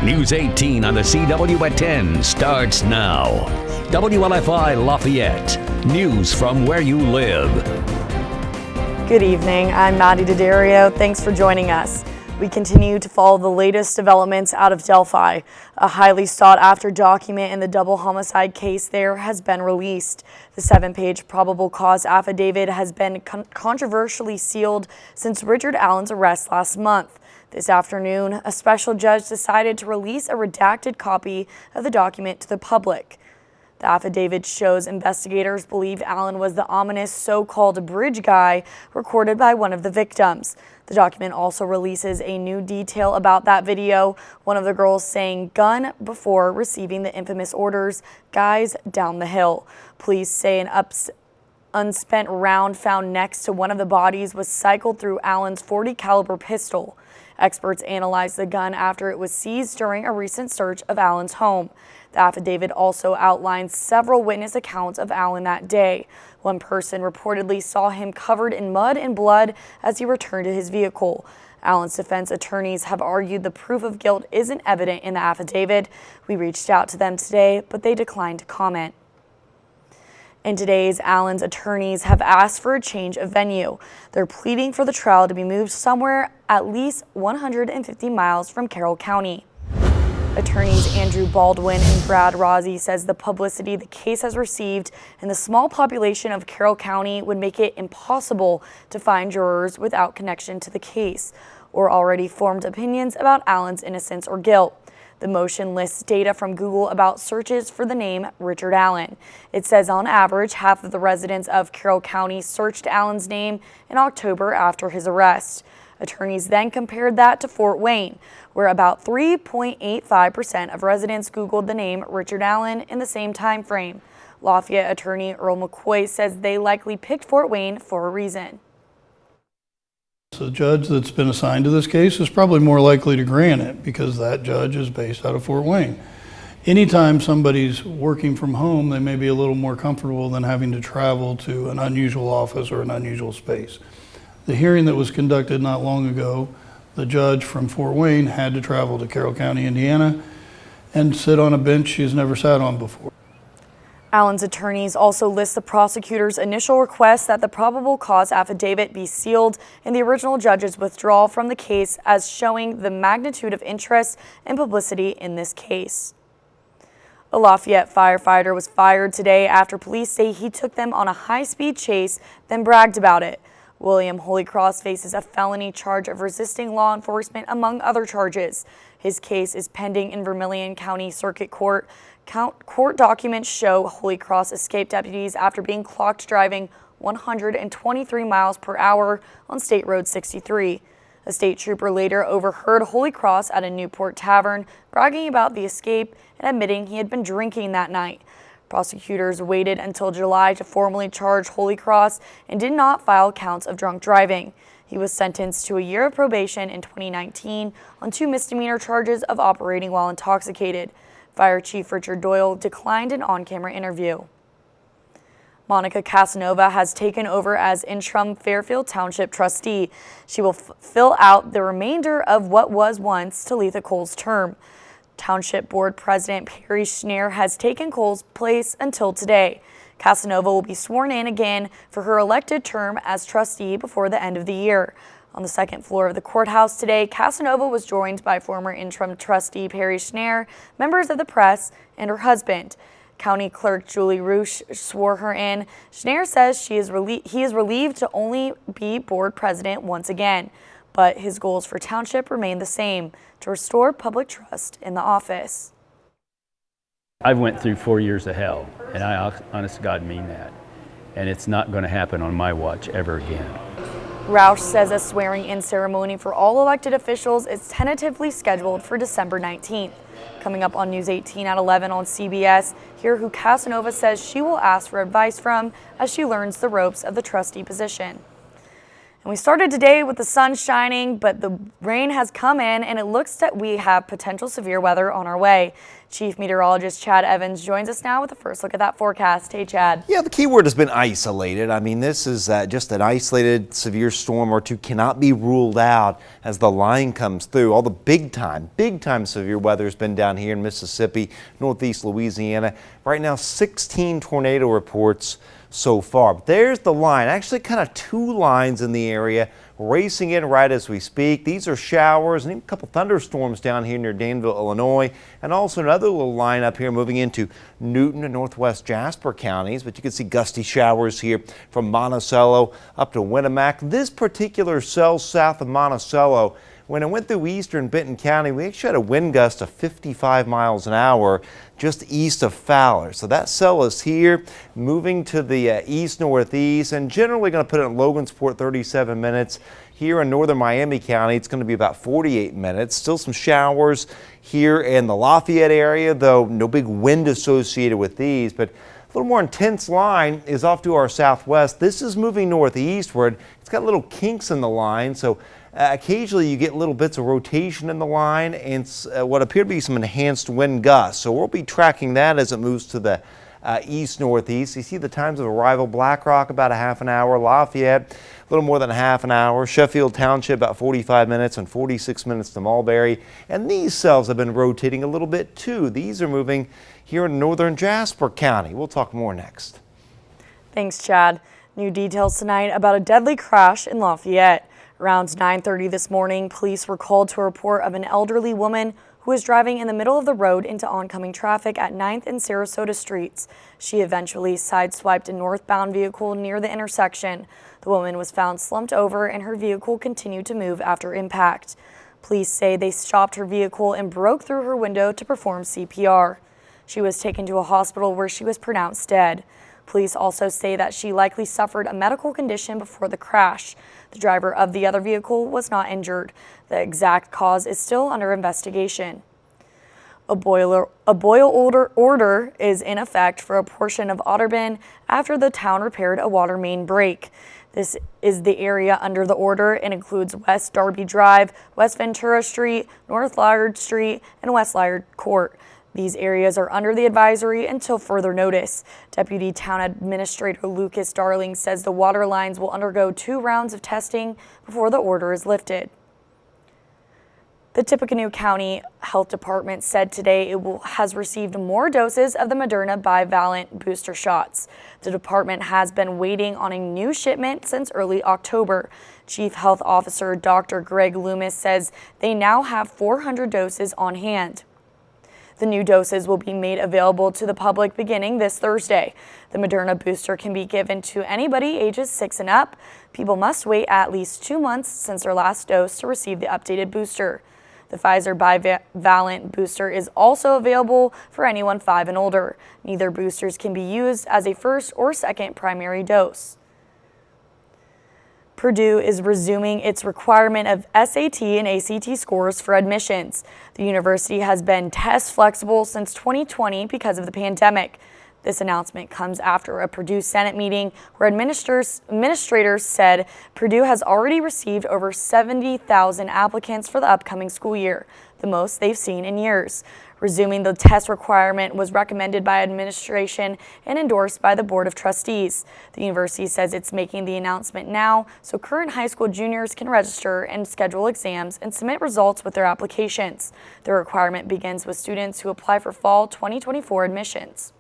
News 18 on the CW at 10 starts now. WLFI Lafayette. News from where you live. Good evening. I'm Maddie D'Addario. Thanks for joining us. We continue to follow the latest developments out of Delphi. A highly sought-after document in the double homicide case there has been released. The 7-page probable cause affidavit has been controversially sealed since Richard Allen's arrest last month. This afternoon, a special judge decided to release a redacted copy of the document to the public. The affidavit shows investigators believe Allen was the ominous so-called bridge guy recorded by one of the victims. The document also releases a new detail about that video, one of the girls saying gun before receiving the infamous orders, guys down the hill. Police say an unspent round found next to one of the bodies was cycled through Allen's .40 caliber pistol. Experts analyzed the gun after it was seized during a recent search of Allen's home. The affidavit also outlines several witness accounts of Allen that day. One person reportedly saw him covered in mud and blood as he returned to his vehicle. Allen's defense attorneys have argued the proof of guilt isn't evident in the affidavit. We reached out to them today, but they declined to comment. In today's, Allen's attorneys have asked for a change of venue. They're pleading for the trial to be moved somewhere at least 150 miles from Carroll County. Attorneys Andrew Baldwin and Brad Rossi says the publicity the case has received and the small population of Carroll County would make it impossible to find jurors without connection to the case or already formed opinions about Allen's innocence or guilt. The motion lists data from Google about searches for the name Richard Allen. It says on average, half of the residents of Carroll County searched Allen's name in October after his arrest. Attorneys then compared that to Fort Wayne, where about 3.85% of residents Googled the name Richard Allen in the same time frame. Lafayette attorney Earl McCoy says they likely picked Fort Wayne for a reason. The judge that's been assigned to this case is probably more likely to grant it because that judge is based out of Fort Wayne. Anytime somebody's working from home, they may be a little more comfortable than having to travel to an unusual office or an unusual space. The hearing that was conducted not long ago, the judge from Fort Wayne had to travel to Carroll County, Indiana, and sit on a bench she's never sat on before. Allen's attorneys also list the prosecutor's initial request that the probable cause affidavit be sealed and the original judge's withdrawal from the case as showing the magnitude of interest and publicity in this case. A Lafayette firefighter was fired today after police say he took them on a high-speed chase, then bragged about it. William Holycross faces a felony charge of resisting law enforcement, among other charges. His case is pending in Vermilion County Circuit Court. Court documents show Holycross escaped deputies after being clocked driving 123 miles per hour on State Road 63. A state trooper later overheard Holycross at a Newport tavern bragging about the escape and admitting he had been drinking that night. Prosecutors waited until July to formally charge Holycross and did not file counts of drunk driving. He was sentenced to a year of probation in 2019 on 2 misdemeanor charges of operating while intoxicated. Fire Chief Richard Doyle declined an on-camera interview. Monica Casanova has taken over as interim Fairfield Township trustee. She will fill out the remainder of what was once Talitha Cole's term. Township Board President Perry Schneer has taken Cole's place until today. Casanova will be sworn in again for her elected term as trustee before the end of the year. On the second floor of the courthouse today, Casanova was joined by former interim trustee Perry Schneer, members of the press, and her husband. County Clerk Julie Roosh swore her in. Schneer says he is relieved to only be board president once again, but his goals for Township remain the same, to restore public trust in the office. I've went through 4 years of hell, and I honest to God mean that. And it's not going to happen on my watch ever again. Roush says a swearing-in ceremony for all elected officials is tentatively scheduled for December 19th. Coming up on News 18 at 11 on CBS, hear who Casanova says she will ask for advice from as she learns the ropes of the trustee position. And we started today with the sun shining, but the rain has come in and it looks that we have potential severe weather on our way. Chief Meteorologist Chad Evans joins us now with the first look at that forecast. Hey, Chad. Yeah, the key word has been isolated. I mean, this is just an isolated severe storm or two, cannot be ruled out as the line comes through. All the big time severe weather has been down here in Mississippi, northeast Louisiana. Right now, 16 tornado reports so far. But there's the line, actually kind of two lines in the area racing in right as we speak. These are showers and even a couple thunderstorms down here near Danville, Illinois, and also another little line up here moving into Newton and northwest Jasper counties. But you can see gusty showers here from Monticello up to Winnemac. This particular cell south of Monticello, when it went through eastern Benton County, we actually had a wind gust of 55 miles an hour just east of Fowler. So that cell is here, moving to the east-northeast, and generally going to put it in Logansport 37 minutes. Here in northern Miami County, it's going to be about 48 minutes. Still some showers here in the Lafayette area, though no big wind associated with these. But a little more intense line is off to our southwest. This is moving northeastward. It's got little kinks in the line, so occasionally you get little bits of rotation in the line and what appear to be some enhanced wind gusts. So we'll be tracking that as it moves to the east-northeast. You see the times of arrival: Black Rock about a half an hour, Lafayette a little more than a half an hour, Sheffield Township about 45 minutes, and 46 minutes to Mulberry. And these cells have been rotating a little bit too. These are moving here in northern Jasper County. We'll talk more next. Thanks, Chad. New details tonight about a deadly crash in Lafayette. Around 9:30 this morning, police were called to a report of an elderly woman who was driving in the middle of the road into oncoming traffic at 9th and Sarasota Streets. She eventually sideswiped a northbound vehicle near the intersection. The woman was found slumped over and her vehicle continued to move after impact. Police say they stopped her vehicle and broke through her window to perform CPR. She was taken to a hospital where she was pronounced dead. Police also say that she likely suffered a medical condition before the crash. The driver of the other vehicle was not injured. The exact cause is still under investigation. A boil order is in effect for a portion of Otterburn after the town repaired a water main break. This is the area under the order and includes West Darby Drive, West Ventura Street, North Lyard Street, and West Lyard Court. These areas are under the advisory until further notice. Deputy Town Administrator Lucas Darling says the water lines will undergo 2 rounds of testing before the order is lifted. The Tippecanoe County Health Department said today it has received more doses of the Moderna bivalent booster shots. The department has been waiting on a new shipment since early October. Chief Health Officer Dr. Greg Loomis says they now have 400 doses on hand. The new doses will be made available to the public beginning this Thursday. The Moderna booster can be given to anybody ages 6 and up. People must wait at least 2 months since their last dose to receive the updated booster. The Pfizer bivalent booster is also available for anyone 5 and older. Neither boosters can be used as a first or second primary dose. Purdue is resuming its requirement of SAT and ACT scores for admissions. The university has been test flexible since 2020 because of the pandemic. This announcement comes after a Purdue Senate meeting where administrators said Purdue has already received over 70,000 applicants for the upcoming school year, the most they've seen in years. Resuming the test requirement was recommended by administration and endorsed by the Board of Trustees. The university says it's making the announcement now so current high school juniors can register and schedule exams and submit results with their applications. The requirement begins with students who apply for fall 2024 admissions.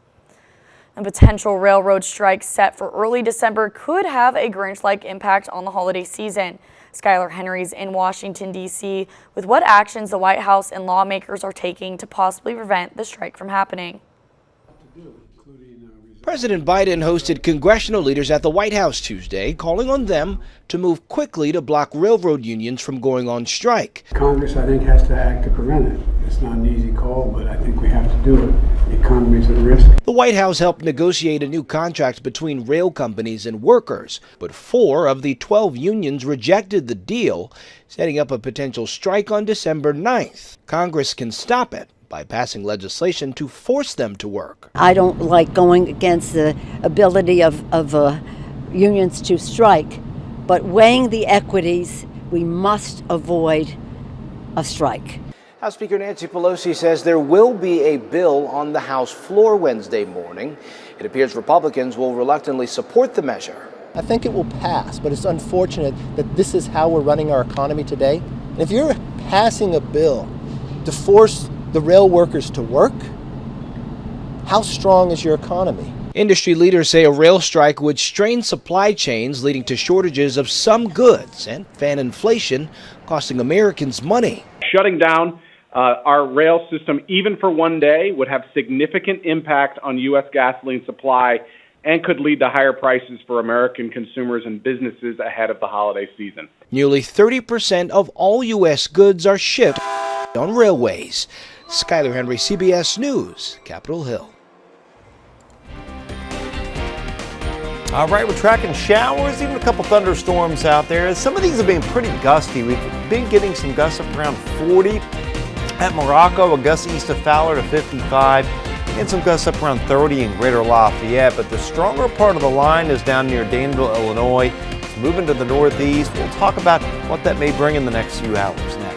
A potential railroad strike set for early December could have a Grinch-like impact on the holiday season. Skylar Henry's in Washington, D.C. with what actions the White House and lawmakers are taking to possibly prevent the strike from happening. President Biden hosted congressional leaders at the White House Tuesday, calling on them to move quickly to block railroad unions from going on strike. Congress, I think, has to act to prevent it. It's not an easy call, but I think we have to do it. The economy's at risk. The White House helped negotiate a new contract between rail companies and workers, but 4 of the 12 unions rejected the deal, setting up a potential strike on December 9th. Congress can stop it by passing legislation to force them to work. I don't like going against the ability of unions to strike, But weighing the equities, we must avoid a strike. House Speaker Nancy Pelosi says there will be a bill on the House floor Wednesday morning. It appears Republicans will reluctantly support the measure. I think it will pass, but it's unfortunate that this is how we're running our economy today. And if you're passing a bill to force the rail workers to work, how strong is your economy? Industry leaders say a rail strike would strain supply chains, leading to shortages of some goods and fan inflation, costing Americans money. Shutting down our rail system, even for one day, would have significant impact on U.S. gasoline supply and could lead to higher prices for American consumers and businesses ahead of the holiday season. Nearly 30% of all U.S. goods are shipped on railways. Skyler Henry, CBS News, Capitol Hill. All right, we're tracking showers, even a couple thunderstorms out there. Some of these have been pretty gusty. We've been getting some gusts up around 40 at Morocco, a gust east of Fowler to 55, and some gusts up around 30 in Greater Lafayette. But the stronger part of the line is down near Danville, Illinois. It's moving to the northeast. We'll talk about what that may bring in the next few hours next.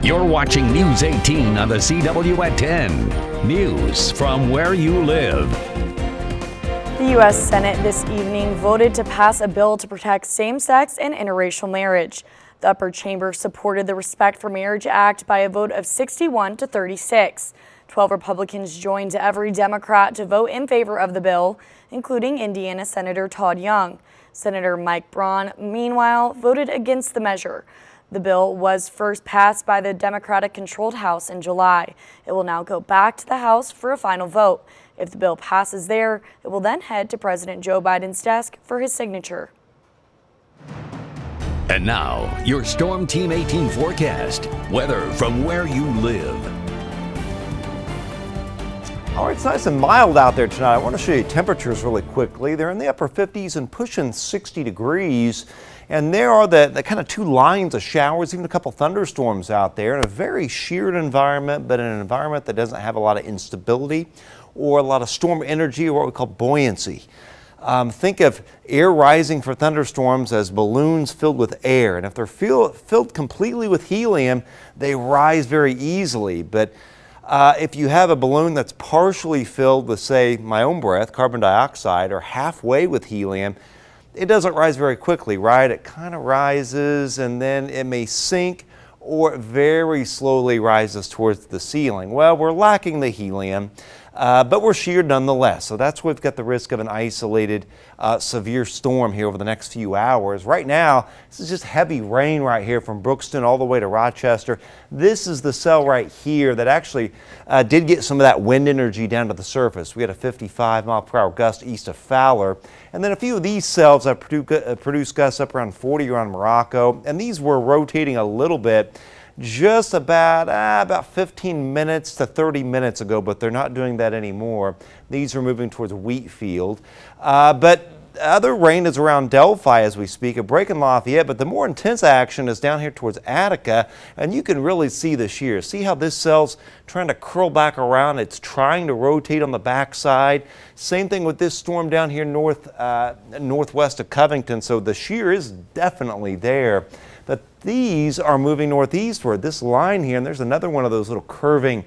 You're watching News 18 on the CW at 10. News from where you live. The U.S. Senate this evening voted to pass a bill to protect same-sex and interracial marriage. The upper chamber supported the Respect for Marriage Act by a vote of 61 to 36. 12 Republicans joined every Democrat to vote in favor of the bill, including Indiana Senator Todd Young. Senator Mike Braun, meanwhile, voted against the measure. The bill was first passed by the Democratic-controlled House in July. It will now go back to the House for a final vote. If the bill passes there, it will then head to President Joe Biden's desk for his signature. And now, your Storm Team 18 forecast. Weather from where you live. All right, it's nice and mild out there tonight. I want to show you temperatures really quickly. They're in the upper 50s and pushing 60 degrees. And there are the kind of two lines of showers, even a couple thunderstorms out there in a very sheared environment, but in an environment that doesn't have a lot of instability or a lot of storm energy, or what we call buoyancy. Think of air rising for thunderstorms as balloons filled with air, and if they're filled completely with helium, they rise very easily. But if you have a balloon that's partially filled with, say, my own breath, carbon dioxide, or halfway with helium, it doesn't rise very quickly, right? It kind of rises and then it may sink, or very slowly rises towards the ceiling. Well, we're lacking the helium, but we're sheared nonetheless. So that's why we've got the risk of an isolated severe storm here over the next few hours. Right now, this is just heavy rain right here from Brookston all the way to Rochester. This is the cell right here that actually did get some of that wind energy down to the surface. We had a 55-mile-per-hour gust east of Fowler. And then a few of these cells have produced gusts up around 40 around Morocco. And these were rotating a little bit just about 15 minutes to 30 minutes ago, but they're not doing that anymore. These are moving towards Wheatfield. But other rain is around Delphi as we speak, a break in Lafayette, but the more intense action is down here towards Attica, and you can really see the shear. See how this cell's trying to curl back around? It's trying to rotate on the backside. Same thing with this storm down here northwest of Covington, so the shear is definitely there. But these are moving northeastward. This line here, and there's another one of those little curving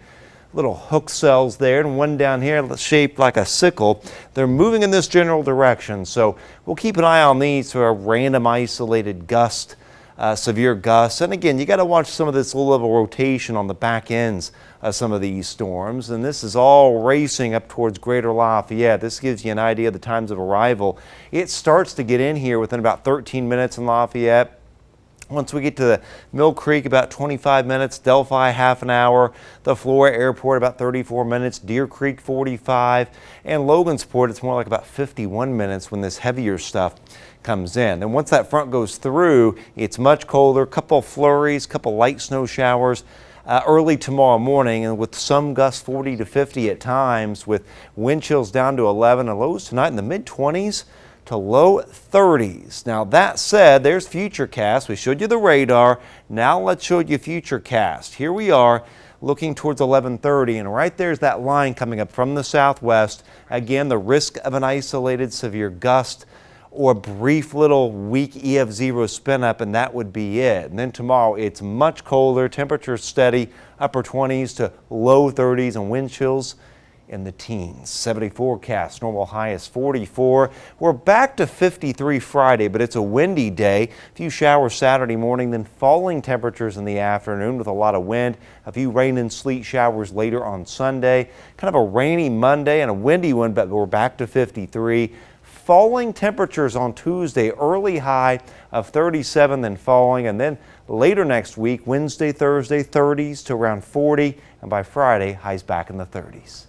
little hook cells there, and one down here shaped like a sickle. They're moving in this general direction, so we'll keep an eye on these for a random isolated gust, severe gusts. And again, you got to watch some of this low-level rotation on the back ends of some of these storms, and this is all racing up towards Greater Lafayette. This gives you an idea of the times of arrival. It starts to get in here within about 13 minutes in Lafayette. Once we get to the Mill Creek, about 25 minutes, Delphi half an hour, the Flora Airport about 34 minutes, Deer Creek 45, and Logansport it's more like about 51 minutes when this heavier stuff comes in. And once that front goes through, it's much colder, couple flurries, couple light snow showers early tomorrow morning, and with some gusts 40 to 50 at times, with wind chills down to 11 and lows tonight in the mid-20s to low 30s. Now that said, there's Futurecast. We showed you the radar. Now let's show you Futurecast. Here we are looking towards 11:30, and right there's that line coming up from the southwest. Again, the risk of an isolated severe gust or brief little weak EF0 spin up, and that would be it. And then tomorrow it's much colder, temperatures steady, upper 20s to low 30s, and wind chills in the teens. 70 forecast, normal high is 44. We're back to 53 Friday, but it's a windy day. A few showers Saturday morning, then falling temperatures in the afternoon with a lot of wind. A few rain and sleet showers later on Sunday. Kind of a rainy Monday and a windy one, but we're back to 53. Falling temperatures on Tuesday, early high of 37, then falling, and then later next week, Wednesday, Thursday, 30s to around 40, and by Friday, highs back in the 30s.